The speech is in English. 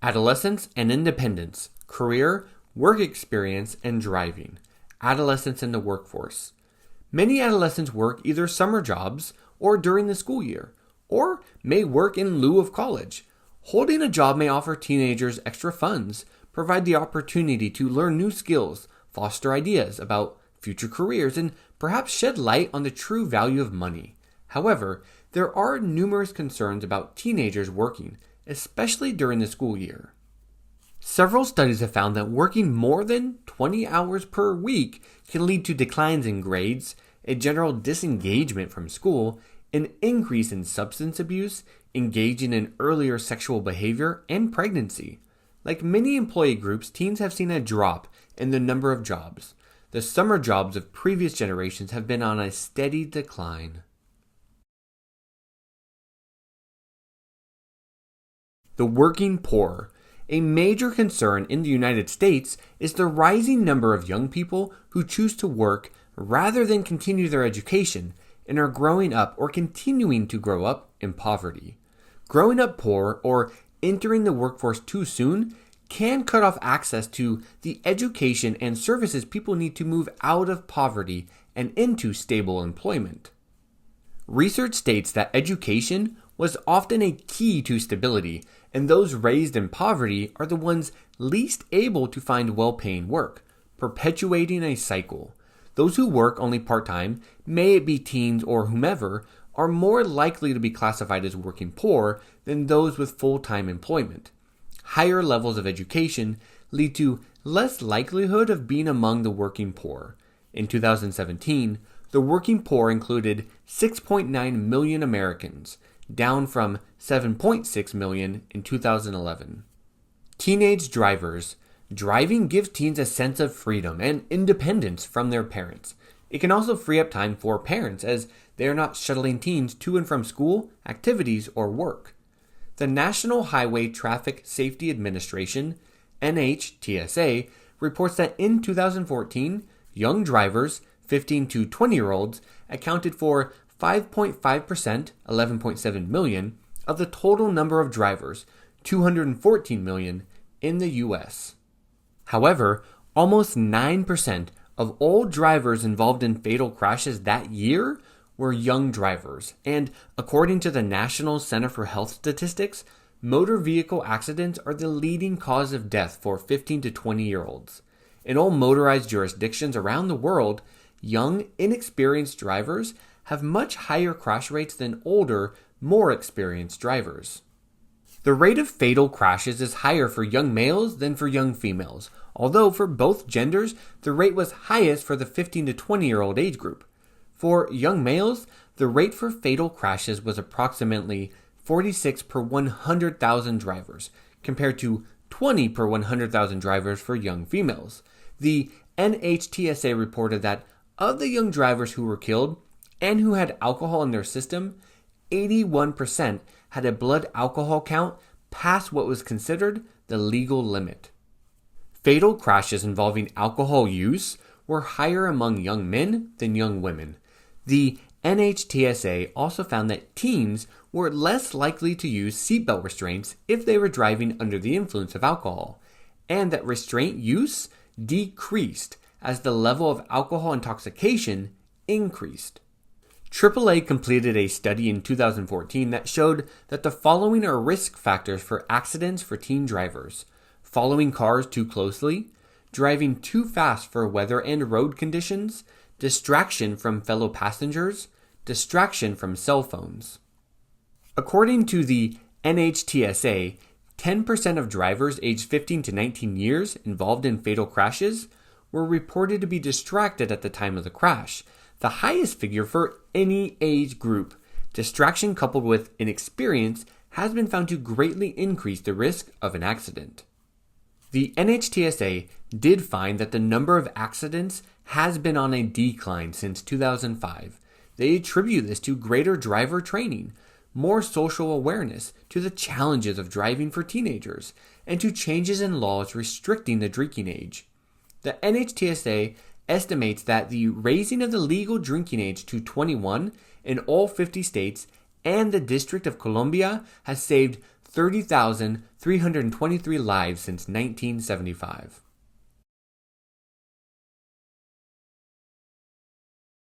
Adolescents and independence, career, work experience, and driving. Adolescents in the workforce. Many adolescents work either summer jobs or during the school year, or may work in lieu of college. Holding a job may offer teenagers extra funds, provide the opportunity to learn new skills, foster ideas about future careers, and perhaps shed light on the true value of money. However, there are numerous concerns about teenagers working, especially during the school year. Several studies have found that working more than 20 hours per week can lead to declines in grades, a general disengagement from school, an increase in substance abuse, engaging in earlier sexual behavior, and pregnancy. Like many employee groups, teens have seen a drop in the number of jobs. The summer jobs of previous generations have been on a steady decline. The working poor. A major concern in the United States is the rising number of young people who choose to work rather than continue their education and are growing up or continuing to grow up in poverty. Growing up poor or entering the workforce too soon can cut off access to the education and services people need to move out of poverty and into stable employment. Research states that education was often a key to stability, and those raised in poverty are the ones least able to find well-paying work, perpetuating a cycle. Those who work only part-time, may it be teens or whomever, are more likely to be classified as working poor than those with full-time employment. Higher levels of education lead to less likelihood of being among the working poor. In 2017, the working poor included 6.9 million Americans, down from 7.6 million in 2011. Teenage drivers. Driving gives teens a sense of freedom and independence from their parents. It can also free up time for parents as they are not shuttling teens to and from school, activities, or work. The National Highway Traffic Safety Administration, NHTSA, reports that in 2014, young drivers, 15 to 20-year-olds, accounted for 5.5%, 11.7 million, of the total number of drivers, 214 million, in the U.S. However, almost 9% of all drivers involved in fatal crashes that year were young drivers, and according to the National Center for Health Statistics, motor vehicle accidents are the leading cause of death for 15 to 20-year-olds. In all motorized jurisdictions around the world, young, inexperienced drivers have much higher crash rates than older, more experienced drivers. The rate of fatal crashes is higher for young males than for young females, although for both genders, the rate was highest for the 15 to 20-year-old age group. For young males, the rate for fatal crashes was approximately 46 per 100,000 drivers, compared to 20 per 100,000 drivers for young females. The NHTSA reported that of the young drivers who were killed and who had alcohol in their system, 81% had a blood alcohol count past what was considered the legal limit. Fatal crashes involving alcohol use were higher among young men than young women. The NHTSA also found that teens were less likely to use seatbelt restraints if they were driving under the influence of alcohol, and that restraint use decreased as the level of alcohol intoxication increased. AAA completed a study in 2014 that showed that the following are risk factors for accidents for teen drivers: following cars too closely, driving too fast for weather and road conditions, distraction from fellow passengers, distraction from cell phones. According to the NHTSA, 10% of drivers aged 15 to 19 years involved in fatal crashes were reported to be distracted at the time of the crash, the highest figure for any age group. Distraction coupled with inexperience has been found to greatly increase the risk of an accident. The NHTSA did find that the number of accidents has been on a decline since 2005. They attribute this to greater driver training, more social awareness to the challenges of driving for teenagers, and to changes in laws restricting the drinking age. The NHTSA estimates that the raising of the legal drinking age to 21 in all 50 states and the District of Columbia has saved 30,323 lives since 1975.